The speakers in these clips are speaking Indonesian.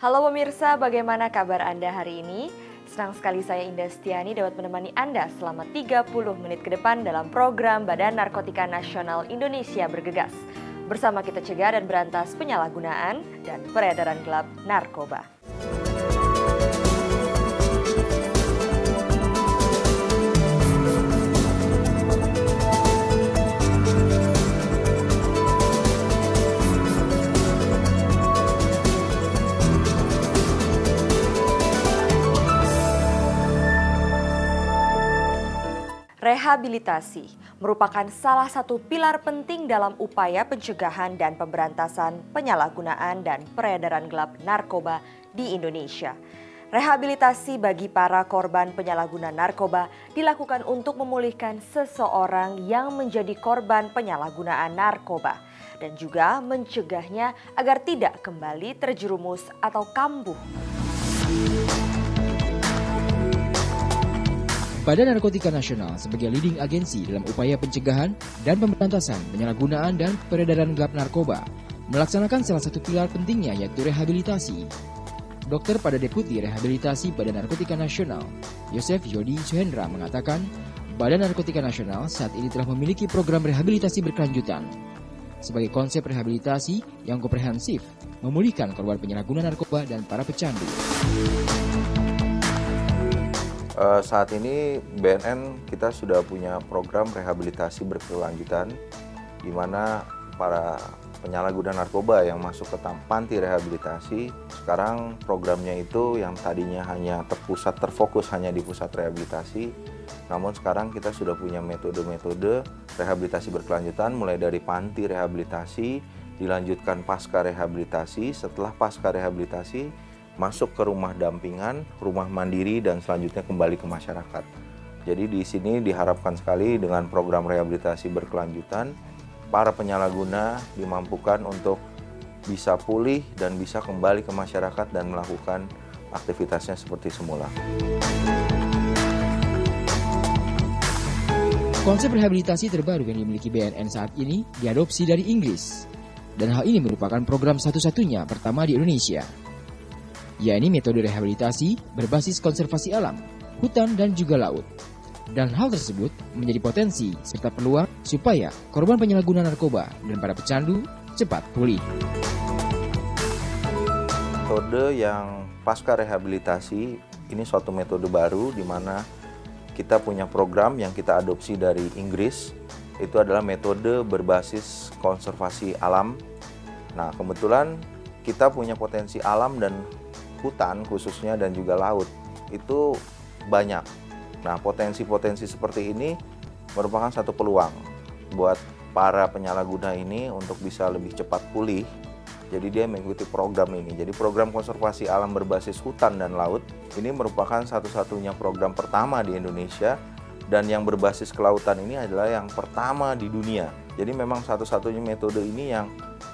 Halo pemirsa, bagaimana kabar Anda hari ini? Senang sekali saya Indah Setiani dapat menemani Anda selama 30 menit ke depan dalam program Badan Narkotika Nasional Indonesia Bergegas. Bersama kita cegah dan berantas penyalahgunaan dan peredaran gelap narkoba. Rehabilitasi merupakan salah satu pilar penting dalam upaya pencegahan dan pemberantasan penyalahgunaan dan peredaran gelap narkoba di Indonesia. Rehabilitasi bagi para korban penyalahgunaan narkoba dilakukan untuk memulihkan seseorang yang menjadi korban penyalahgunaan narkoba dan juga mencegahnya agar tidak kembali terjerumus atau kambuh. Badan Narkotika Nasional sebagai leading agensi dalam upaya pencegahan dan pemberantasan penyalahgunaan dan peredaran gelap narkoba melaksanakan salah satu pilar pentingnya yaitu rehabilitasi. Dokter pada Deputi Rehabilitasi Badan Narkotika Nasional, Yosef Yodi Suhendra mengatakan, Badan Narkotika Nasional saat ini telah memiliki program rehabilitasi berkelanjutan. Sebagai konsep rehabilitasi yang komprehensif, memulihkan korban penyalahgunaan narkoba dan para pecandu. Saat ini BNN kita sudah punya program rehabilitasi berkelanjutan di mana para penyalahguna narkoba yang masuk ke panti rehabilitasi sekarang programnya itu yang tadinya hanya terfokus hanya di pusat rehabilitasi, namun sekarang kita sudah punya metode-metode rehabilitasi berkelanjutan mulai dari panti rehabilitasi, dilanjutkan pasca rehabilitasi, setelah pasca rehabilitasi masuk ke rumah dampingan, rumah mandiri, dan selanjutnya kembali ke masyarakat. Jadi di sini diharapkan sekali dengan program rehabilitasi berkelanjutan, para penyalahguna dimampukan untuk bisa pulih dan bisa kembali ke masyarakat dan melakukan aktivitasnya seperti semula. Konsep rehabilitasi terbaru yang dimiliki BNN saat ini diadopsi dari Inggris. Dan hal ini merupakan program satu-satunya pertama di Indonesia. Yakni metode rehabilitasi berbasis konservasi alam, hutan dan juga laut. Dan hal tersebut menjadi potensi serta peluang supaya korban penyalahgunaan narkoba dan para pecandu cepat pulih. Metode yang pasca rehabilitasi ini suatu metode baru di mana kita punya program yang kita adopsi dari Inggris. Itu adalah metode berbasis konservasi alam. Nah, kebetulan kita punya potensi alam dan hutan khususnya dan juga laut itu banyak. Nah, potensi-potensi seperti ini merupakan satu peluang buat para penyalahguna ini untuk bisa lebih cepat pulih. Jadi dia mengikuti program ini. Jadi program konservasi alam berbasis hutan dan laut ini merupakan satu-satunya program pertama di Indonesia dan yang berbasis kelautan ini adalah yang pertama di dunia. Jadi memang satu-satunya metode ini yang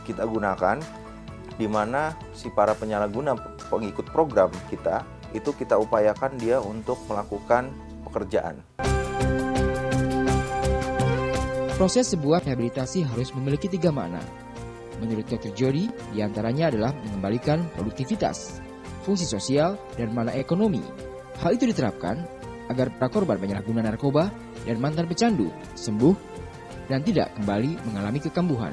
kita gunakan di mana si para penyalahguna pengikut program kita itu kita upayakan dia untuk melakukan pekerjaan. Proses sebuah rehabilitasi harus memiliki 3 makna. Menurut Dr. Jody, diantaranya adalah mengembalikan produktivitas, fungsi sosial, dan makna ekonomi. Hal itu diterapkan agar para korban penyalahgunaan narkoba dan mantan pecandu sembuh dan tidak kembali mengalami kekambuhan.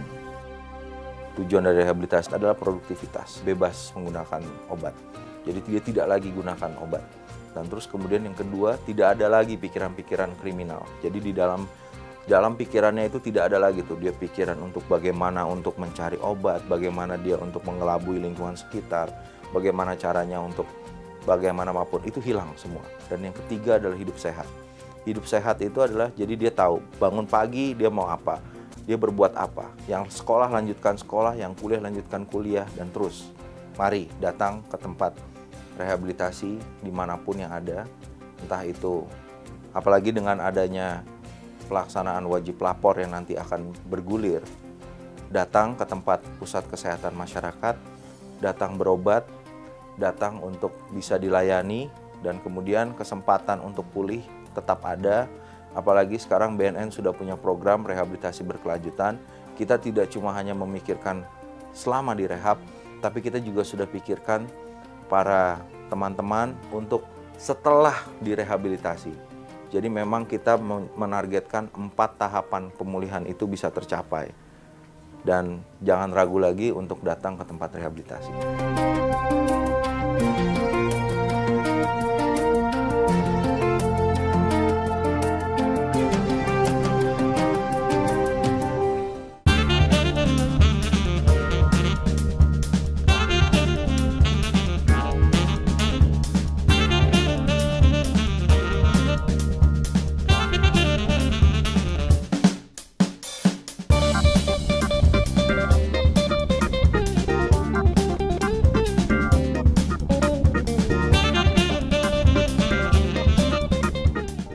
Tujuan dari rehabilitasi adalah produktivitas, bebas menggunakan obat. Jadi dia tidak lagi gunakan obat. Dan terus kemudian yang kedua, tidak ada lagi pikiran-pikiran kriminal. Jadi di dalam pikirannya itu tidak ada lagi tuh dia pikiran untuk bagaimana untuk mencari obat, bagaimana dia untuk mengelabui lingkungan sekitar, bagaimana caranya untuk bagaimanapun itu hilang semua. Dan yang ketiga adalah hidup sehat. Hidup sehat itu adalah jadi dia tahu bangun pagi dia mau apa. Dia berbuat apa, yang sekolah lanjutkan sekolah, yang kuliah lanjutkan kuliah, dan terus. Mari datang ke tempat rehabilitasi dimanapun yang ada, entah itu, apalagi dengan adanya pelaksanaan wajib lapor yang nanti akan bergulir, datang ke tempat pusat kesehatan masyarakat, datang berobat, datang untuk bisa dilayani, dan kemudian kesempatan untuk pulih tetap ada. Apalagi sekarang BNN sudah punya program rehabilitasi berkelanjutan. Kita tidak cuma hanya memikirkan selama direhab, tapi kita juga sudah pikirkan para teman-teman untuk setelah direhabilitasi. Jadi memang kita menargetkan 4 tahapan pemulihan itu bisa tercapai. Dan jangan ragu lagi untuk datang ke tempat rehabilitasi.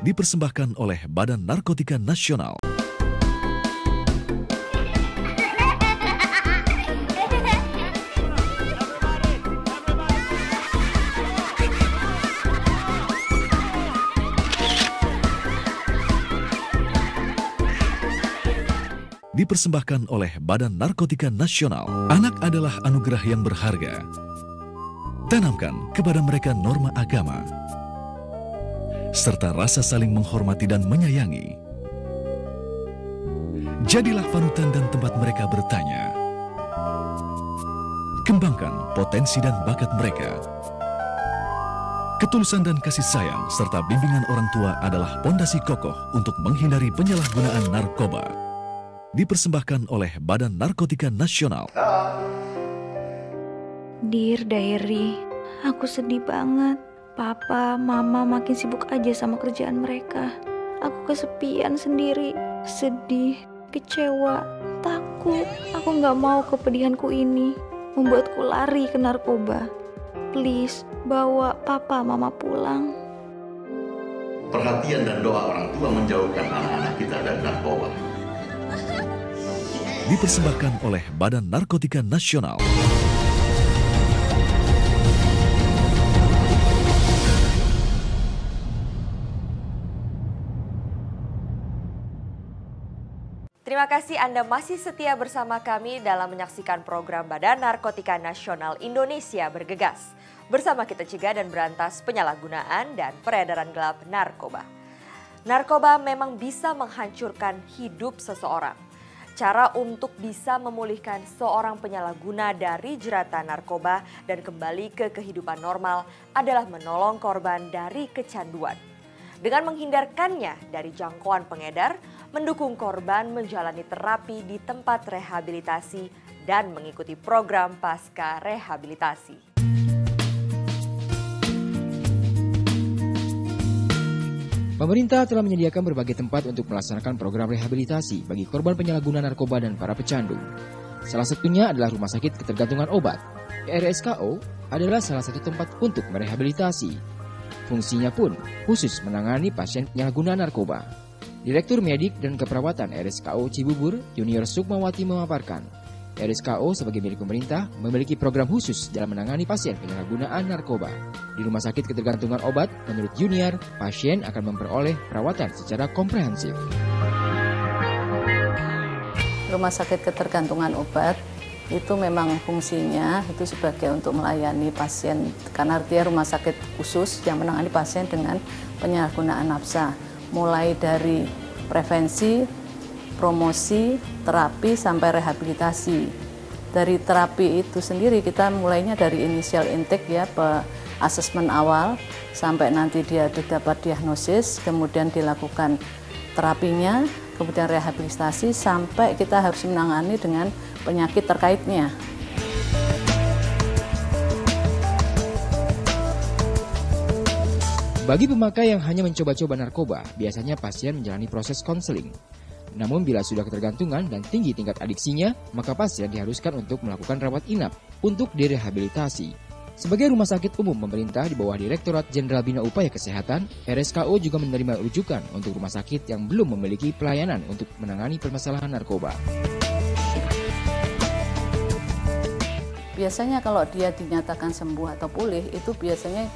Dipersembahkan oleh Badan Narkotika Nasional. Dipersembahkan oleh Badan Narkotika Nasional. Anak adalah anugerah yang berharga. Tanamkan kepada mereka norma agama, serta rasa saling menghormati dan menyayangi. Jadilah panutan dan tempat mereka bertanya. Kembangkan potensi dan bakat mereka. Ketulusan dan kasih sayang serta bimbingan orang tua adalah pondasi kokoh untuk menghindari penyalahgunaan narkoba. Dipersembahkan oleh Badan Narkotika Nasional. Dear Diary, aku sedih banget. Papa, Mama makin sibuk aja sama kerjaan mereka. Aku kesepian sendiri, sedih, kecewa, takut. Aku gak mau kepedihanku ini membuatku lari ke narkoba. Please, bawa Papa, Mama pulang. Perhatian dan doa orang tua menjauhkan anak-anak kita dari narkoba. Dipersembahkan oleh Badan Narkotika Nasional. Terima kasih Anda masih setia bersama kami dalam menyaksikan program Badan Narkotika Nasional Indonesia Bergegas. Bersama kita cegah dan berantas penyalahgunaan dan peredaran gelap narkoba. Narkoba memang bisa menghancurkan hidup seseorang. Cara untuk bisa memulihkan seorang penyalahguna dari jeratan narkoba dan kembali ke kehidupan normal adalah menolong korban dari kecanduan. Dengan menghindarkannya dari jangkauan pengedar, mendukung korban menjalani terapi di tempat rehabilitasi dan mengikuti program pasca rehabilitasi. Pemerintah telah menyediakan berbagai tempat untuk melaksanakan program rehabilitasi bagi korban penyalahguna narkoba dan para pecandu. Salah satunya adalah Rumah Sakit Ketergantungan Obat. RSKO adalah salah satu tempat untuk merehabilitasi. Fungsinya pun khusus menangani pasien penyalahguna narkoba. Direktur Medik dan Keperawatan RSKO Cibubur, Junior Sukmawati memaparkan, RSKO sebagai milik pemerintah memiliki program khusus dalam menangani pasien penyalahgunaan narkoba. Di Rumah Sakit Ketergantungan Obat, menurut Junior, pasien akan memperoleh perawatan secara komprehensif. Rumah Sakit Ketergantungan Obat itu memang fungsinya itu sebagai untuk melayani pasien, karena artinya rumah sakit khusus yang menangani pasien dengan penyalahgunaan nafsa, mulai dari prevensi, promosi, terapi, sampai rehabilitasi. Dari terapi itu sendiri kita mulainya dari initial intake ya, asesmen awal, sampai nanti dia dapat diagnosis, kemudian dilakukan terapinya, kemudian rehabilitasi, sampai kita harus menangani dengan penyakit terkaitnya. Bagi pemakai yang hanya mencoba-coba narkoba, biasanya pasien menjalani proses konseling. Namun bila sudah ketergantungan dan tinggi tingkat adiksinya, maka pasien diharuskan untuk melakukan rawat inap untuk direhabilitasi. Sebagai rumah sakit umum pemerintah di bawah Direktorat Jenderal Bina Upaya Kesehatan, RSKO juga menerima rujukan untuk rumah sakit yang belum memiliki pelayanan untuk menangani permasalahan narkoba. Biasanya kalau dia dinyatakan sembuh atau pulih, itu biasanya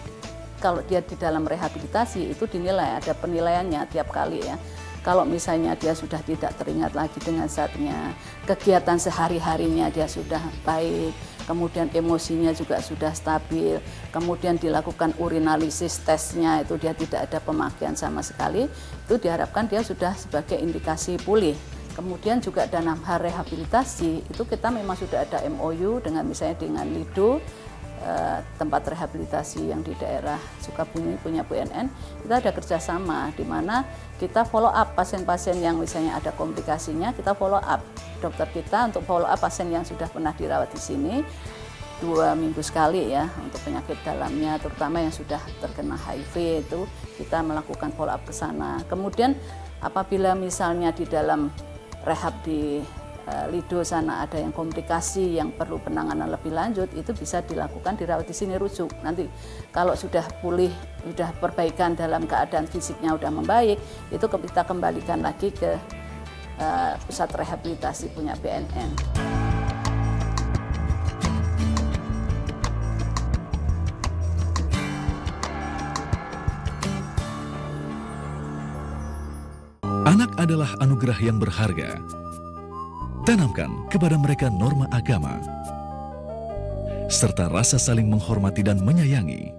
kalau dia di dalam rehabilitasi itu dinilai, ada penilaiannya tiap kali ya. Kalau misalnya dia sudah tidak teringat lagi dengan zatnya, kegiatan sehari-harinya dia sudah baik, kemudian emosinya juga sudah stabil, kemudian dilakukan urinalisis tesnya itu dia tidak ada pemakaian sama sekali, itu diharapkan dia sudah sebagai indikasi pulih. Kemudian juga dalam hal rehabilitasi itu kita memang sudah ada MOU dengan misalnya dengan Lido, tempat rehabilitasi yang di daerah Sukabumi punya BNN, kita ada kerjasama di mana kita follow up pasien-pasien yang misalnya ada komplikasinya, kita follow up dokter kita untuk follow up pasien yang sudah pernah dirawat di sini 2 minggu sekali ya untuk penyakit dalamnya, terutama yang sudah terkena HIV itu kita melakukan follow up ke sana. Kemudian apabila misalnya di dalam rehab di Lido sana ada yang komplikasi yang perlu penanganan lebih lanjut, itu bisa dilakukan dirawat di sini rujuk. Nanti kalau sudah pulih, sudah perbaikan dalam keadaan fisiknya sudah membaik, itu kita kembalikan lagi ke pusat rehabilitasi punya BNN. Anak adalah anugerah yang berharga. Tanamkan kepada mereka norma agama, serta rasa saling menghormati dan menyayangi.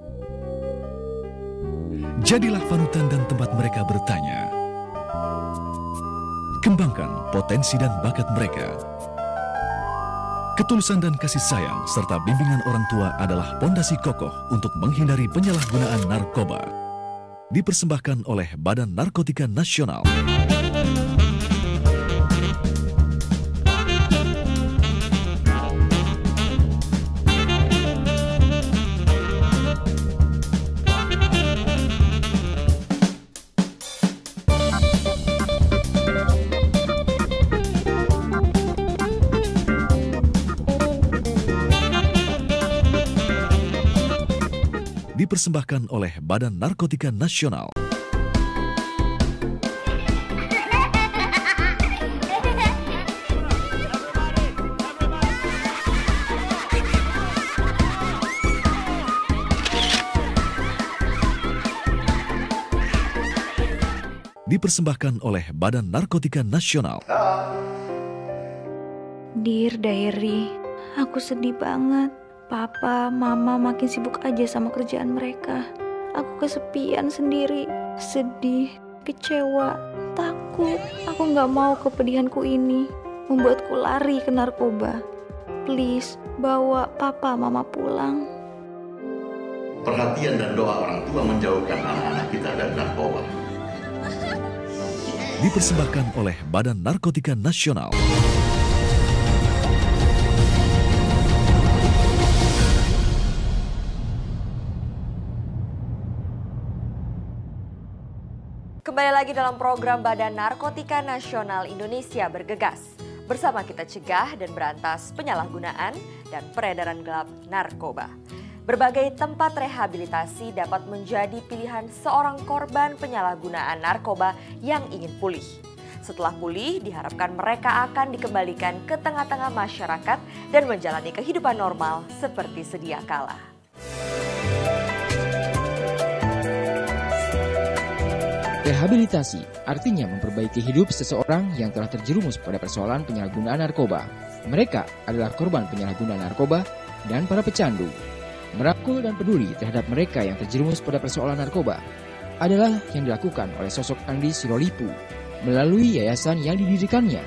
Jadilah panutan dan tempat mereka bertanya. Kembangkan potensi dan bakat mereka. Ketulusan dan kasih sayang serta bimbingan orang tua adalah pondasi kokoh untuk menghindari penyalahgunaan narkoba. Dipersembahkan oleh Badan Narkotika Nasional. Dipersembahkan oleh Badan Narkotika Nasional. Dipersembahkan oleh Badan Narkotika Nasional. Dear Diary, aku sedih banget. Papa, Mama makin sibuk aja sama kerjaan mereka. Aku kesepian sendiri, sedih, kecewa, takut. Aku gak mau kepedihanku ini membuatku lari ke narkoba. Please, bawa Papa, Mama pulang. Perhatian dan doa orang tua menjauhkan anak-anak kita dari narkoba. Dipersembahkan oleh Badan Narkotika Nasional. Kembali lagi dalam program Badan Narkotika Nasional Indonesia Bergegas. Bersama kita cegah dan berantas penyalahgunaan dan peredaran gelap narkoba. Berbagai tempat rehabilitasi dapat menjadi pilihan seorang korban penyalahgunaan narkoba yang ingin pulih. Setelah pulih, diharapkan mereka akan dikembalikan ke tengah-tengah masyarakat dan menjalani kehidupan normal seperti sedia kala. Rehabilitasi artinya memperbaiki hidup seseorang yang telah terjerumus pada persoalan penyalahgunaan narkoba. Mereka adalah korban penyalahgunaan narkoba dan para pecandu. Merangkul dan peduli terhadap mereka yang terjerumus pada persoalan narkoba adalah yang dilakukan oleh sosok Andi Sirolipu melalui yayasan yang didirikannya,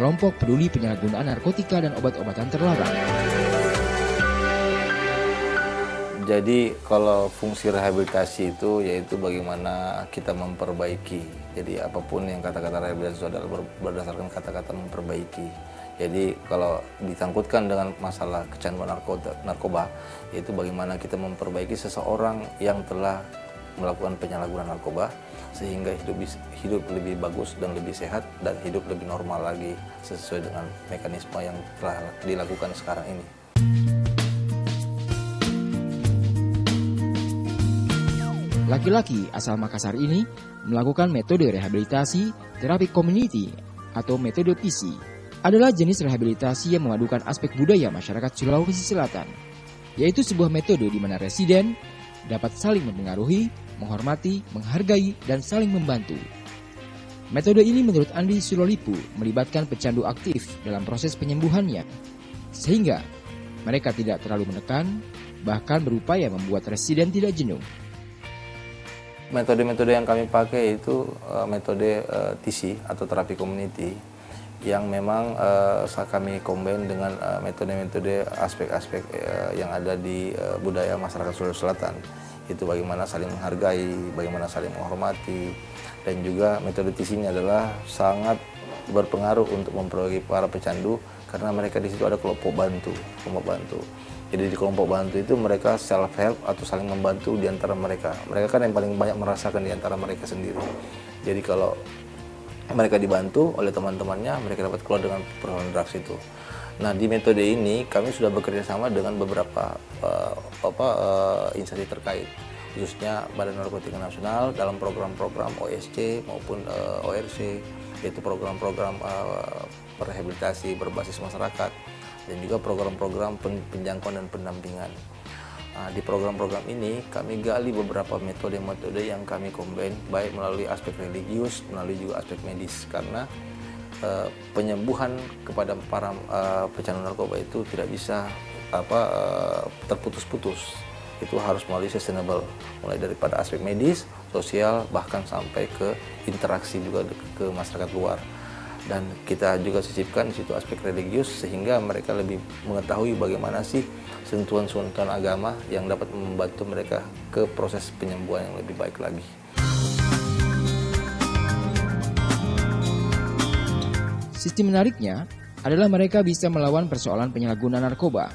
Kelompok Peduli Penyalahgunaan Narkotika dan Obat-obatan Terlarang. Jadi kalau fungsi rehabilitasi itu yaitu bagaimana kita memperbaiki. Jadi apapun yang kata-kata rehabilitasi itu adalah berdasarkan kata-kata memperbaiki. Jadi kalau disangkutkan dengan masalah kecanduan narkoba, yaitu bagaimana kita memperbaiki seseorang yang telah melakukan penyalahgunaan narkoba sehingga hidup lebih bagus dan lebih sehat dan hidup lebih normal lagi sesuai dengan mekanisme yang telah dilakukan sekarang ini. Laki-laki asal Makassar ini melakukan metode rehabilitasi terapi community atau metode PC. Adalah jenis rehabilitasi yang memadukan aspek budaya masyarakat Sulawesi Selatan, yaitu sebuah metode di mana residen dapat saling mempengaruhi, menghormati, menghargai, dan saling membantu. Metode ini menurut Andi Sulolipu melibatkan pecandu aktif dalam proses penyembuhannya, sehingga mereka tidak terlalu menekan, bahkan berupaya membuat residen tidak jenuh. Metode-metode yang kami pakai itu metode TC atau terapi community yang memang kami combine dengan metode-metode aspek-aspek yang ada di budaya masyarakat Sulawesi Selatan. Itu bagaimana saling menghargai, bagaimana saling menghormati, dan juga metode TC ini adalah sangat berpengaruh untuk mempengaruhi para pecandu karena mereka di situ ada kelompok bantu. Jadi di kelompok bantu itu mereka self-help atau saling membantu di antara mereka. Mereka kan yang paling banyak merasakan di antara mereka sendiri. Jadi kalau mereka dibantu oleh teman-temannya, mereka dapat keluar dengan persoalan drugs itu. Nah, di metode ini kami sudah bekerja sama dengan beberapa instansi terkait, khususnya Badan Narkotika Nasional dalam program-program OSC maupun ORC, yaitu program-program rehabilitasi berbasis masyarakat, dan juga program-program penjangkauan dan pendampingan. Nah, di program-program ini kami gali beberapa metode-metode yang kami combine, baik melalui aspek religius, melalui juga aspek medis, karena penyembuhan kepada para pecandu narkoba itu tidak bisa terputus-putus. Itu harus melalui sustainable, mulai daripada aspek medis, sosial, bahkan sampai ke interaksi juga ke masyarakat luar. Dan kita juga sisipkan di situ aspek religius sehingga mereka lebih mengetahui bagaimana sih sentuhan-sentuhan agama yang dapat membantu mereka ke proses penyembuhan yang lebih baik lagi. Sistem menariknya adalah mereka bisa melawan persoalan penyalahgunaan narkoba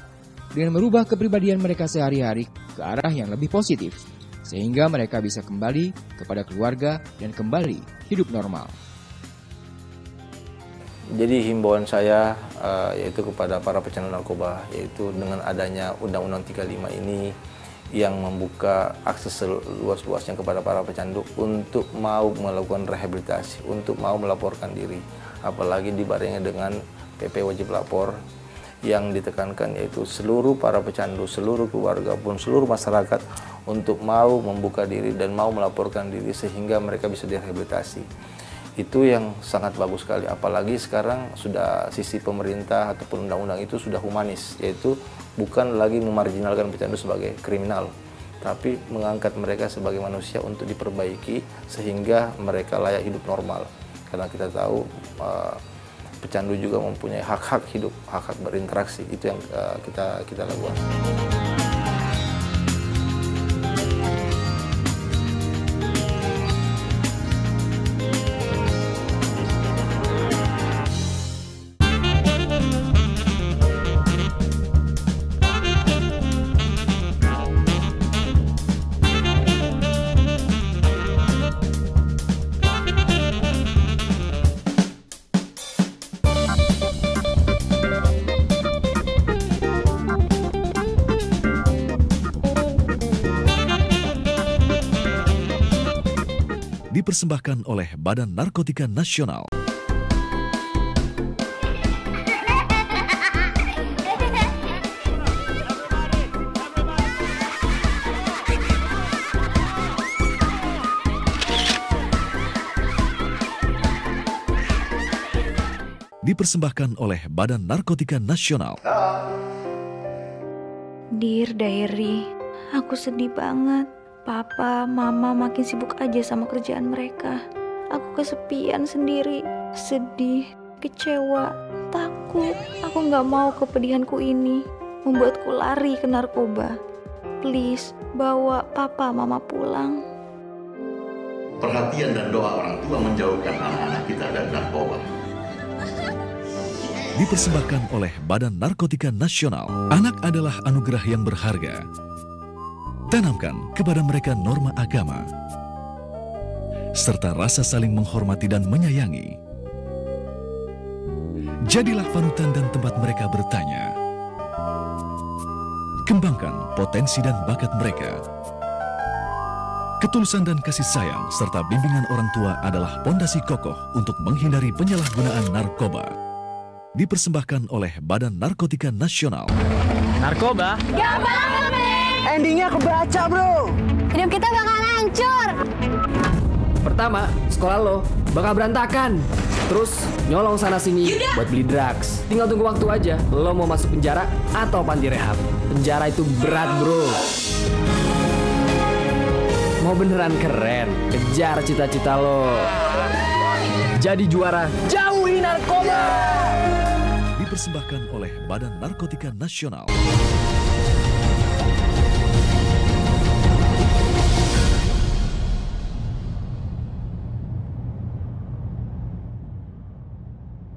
dengan merubah kepribadian mereka sehari-hari ke arah yang lebih positif, sehingga mereka bisa kembali kepada keluarga dan kembali hidup normal. Jadi himbauan saya yaitu kepada para pecandu narkoba, yaitu dengan adanya Undang-Undang 35 ini yang membuka akses seluas-luasnya kepada para pecandu untuk mau melakukan rehabilitasi, untuk mau melaporkan diri. Apalagi dibarengi dengan PP wajib lapor yang ditekankan, yaitu seluruh para pecandu, seluruh keluarga pun seluruh masyarakat untuk mau membuka diri dan mau melaporkan diri sehingga mereka bisa direhabilitasi. Itu yang sangat bagus sekali, apalagi sekarang sudah sisi pemerintah ataupun undang-undang itu sudah humanis, yaitu bukan lagi memarginalkan pecandu sebagai kriminal, tapi mengangkat mereka sebagai manusia untuk diperbaiki sehingga mereka layak hidup normal. Karena kita tahu pecandu juga mempunyai hak-hak hidup, hak-hak berinteraksi, itu yang kita lakukan. Dipersembahkan oleh Badan Narkotika Nasional. Dipersembahkan oleh Badan Narkotika Nasional. Dear Diary, aku sedih banget. Papa, Mama makin sibuk aja sama kerjaan mereka. Aku kesepian sendiri, sedih, kecewa, takut. Aku gak mau kepedihanku ini membuatku lari ke narkoba. Please, bawa Papa, Mama pulang. Perhatian dan doa orang tua menjauhkan anak-anak kita dari narkoba. Dipersembahkan oleh Badan Narkotika Nasional. Anak adalah anugerah yang berharga. Tanamkan kepada mereka norma agama, serta rasa saling menghormati dan menyayangi. Jadilah panutan dan tempat mereka bertanya. Kembangkan potensi dan bakat mereka. Ketulusan dan kasih sayang serta bimbingan orang tua adalah pondasi kokoh untuk menghindari penyalahgunaan narkoba. Dipersembahkan oleh Badan Narkotika Nasional. Narkoba? Gak banget, men! Endingnya kebaca, bro! Hidup kita bakal hancur! Pertama, sekolah lo bakal berantakan. Terus nyolong sana sini buat beli drugs. Tinggal tunggu waktu aja. Lo mau masuk penjara atau panti rehab. Penjara itu berat, bro. Mau beneran keren, kejar cita-cita lo. Jadi juara, jauhi narkoba. Dipersembahkan oleh Badan Narkotika Nasional.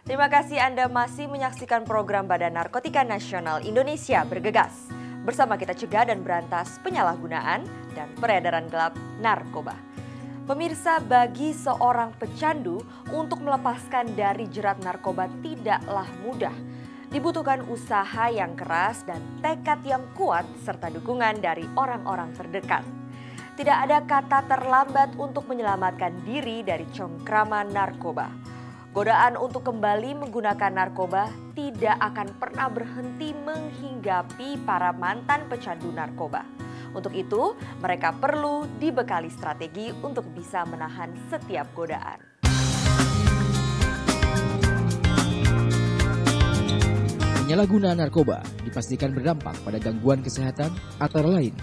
Terima kasih Anda masih menyaksikan program Badan Narkotika Nasional Indonesia Bergegas. Bersama kita cegah dan berantas penyalahgunaan dan peredaran gelap narkoba. Pemirsa, bagi seorang pecandu untuk melepaskan dari jerat narkoba tidaklah mudah. Dibutuhkan usaha yang keras dan tekad yang kuat serta dukungan dari orang-orang terdekat. Tidak ada kata terlambat untuk menyelamatkan diri dari cengkraman narkoba. Godaan untuk kembali menggunakan narkoba tidak akan pernah berhenti menghinggapi para mantan pecandu narkoba. Untuk itu, mereka perlu dibekali strategi untuk bisa menahan setiap godaan. Penyalahgunaan narkoba dipastikan berdampak pada gangguan kesehatan antara lain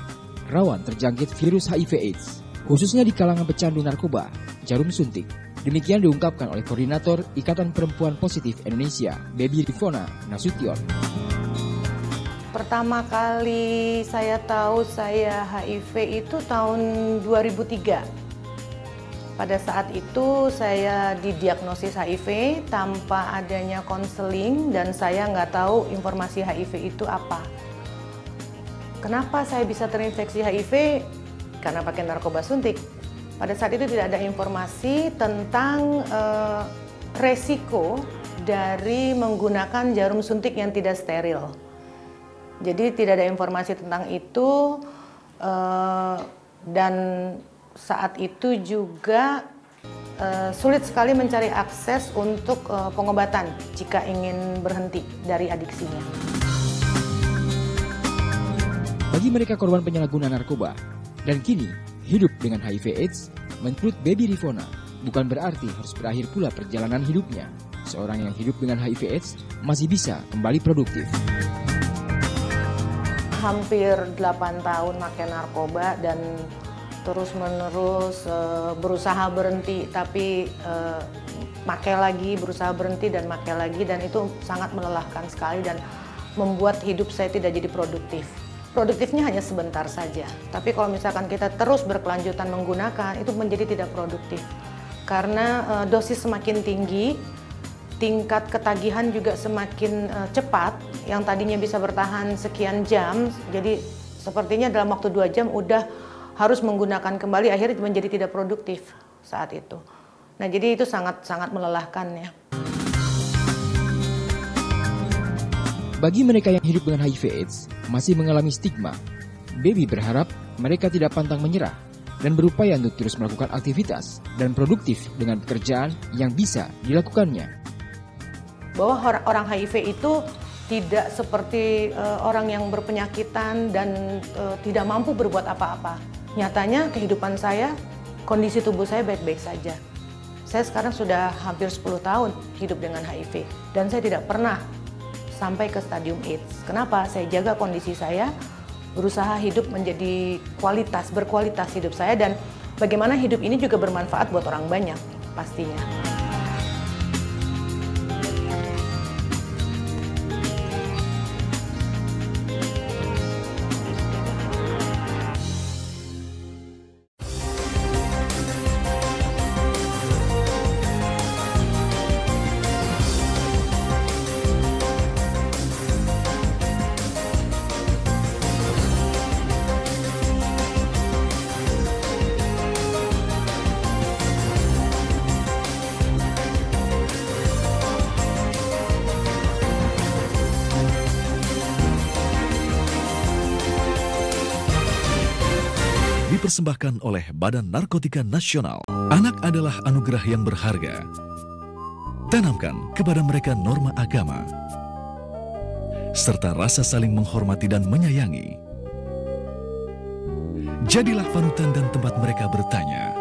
rawan terjangkit virus HIV/AIDS, khususnya di kalangan pecandu narkoba, jarum suntik. Demikian diungkapkan oleh Koordinator Ikatan Perempuan Positif Indonesia, Baby Rifona Nasution. Pertama kali saya tahu saya HIV itu tahun 2003. Pada saat itu saya didiagnosis HIV tanpa adanya konseling dan saya nggak tahu informasi HIV itu apa. Kenapa saya bisa terinfeksi HIV? Karena pakai narkoba suntik. Pada saat itu tidak ada informasi tentang resiko dari menggunakan jarum suntik yang tidak steril. Jadi tidak ada informasi tentang itu dan saat itu juga sulit sekali mencari akses untuk pengobatan jika ingin berhenti dari adiksinya. Bagi mereka korban penyalahgunaan narkoba dan kini hidup dengan HIV/AIDS, menurut Baby Rifona, bukan berarti harus berakhir pula perjalanan hidupnya. Seorang yang hidup dengan HIV/AIDS masih bisa kembali produktif. Hampir 8 tahun pakai narkoba dan terus-menerus berusaha berhenti, tapi pakai lagi, berusaha berhenti dan pakai lagi, dan itu sangat melelahkan sekali dan membuat hidup saya tidak jadi produktif. Produktifnya hanya sebentar saja, tapi kalau misalkan kita terus berkelanjutan menggunakan, itu menjadi tidak produktif. Karena dosis semakin tinggi, tingkat ketagihan juga semakin cepat, yang tadinya bisa bertahan sekian jam, jadi sepertinya dalam waktu 2 jam udah harus menggunakan kembali, akhirnya menjadi tidak produktif saat itu. Nah, jadi itu sangat melelahkan ya. Bagi mereka yang hidup dengan HIV/AIDS masih mengalami stigma, Baby berharap mereka tidak pantang menyerah dan berupaya untuk terus melakukan aktivitas dan produktif dengan pekerjaan yang bisa dilakukannya. Bahwa orang HIV itu tidak seperti orang yang berpenyakitan dan tidak mampu berbuat apa-apa. Nyatanya kehidupan saya, kondisi tubuh saya baik-baik saja. Saya sekarang sudah hampir 10 tahun hidup dengan HIV dan saya tidak pernah sampai ke stadium AIDS. Kenapa? Saya jaga kondisi saya, berusaha hidup menjadi berkualitas hidup saya, dan bagaimana hidup ini juga bermanfaat buat orang banyak pastinya. Dipersembahkan oleh Badan Narkotika Nasional. Anak adalah anugerah yang berharga. Tanamkan kepada mereka norma agama, serta rasa saling menghormati dan menyayangi. Jadilah panutan dan tempat mereka bertanya.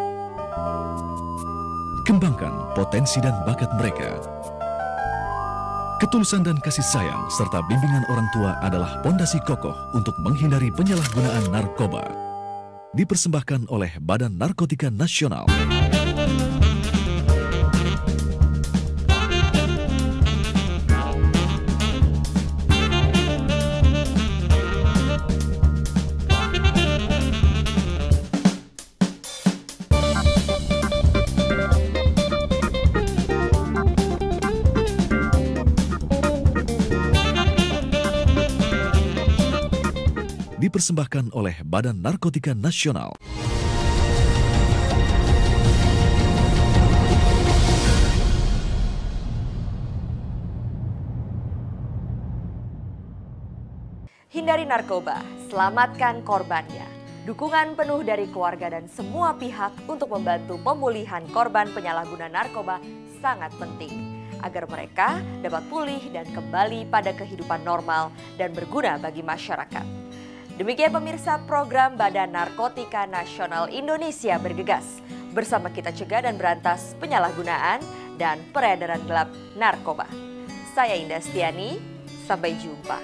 Kembangkan potensi dan bakat mereka. Ketulusan dan kasih sayang serta bimbingan orang tua adalah pondasi kokoh untuk menghindari penyalahgunaan narkoba. Dipersembahkan oleh Badan Narkotika Nasional. Dipersembahkan oleh Badan Narkotika Nasional. Hindari narkoba, selamatkan korbannya. Dukungan penuh dari keluarga dan semua pihak untuk membantu pemulihan korban penyalahguna narkoba sangat penting agar mereka dapat pulih dan kembali pada kehidupan normal dan berguna bagi masyarakat. Demikian pemirsa program Badan Narkotika Nasional Indonesia Bergegas. Bersama kita cegah dan berantas penyalahgunaan dan peredaran gelap narkoba. Saya Indah Stiani, sampai jumpa.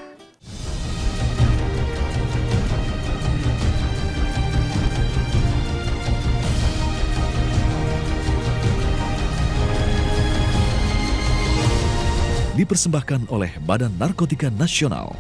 Dipersembahkan oleh Badan Narkotika Nasional.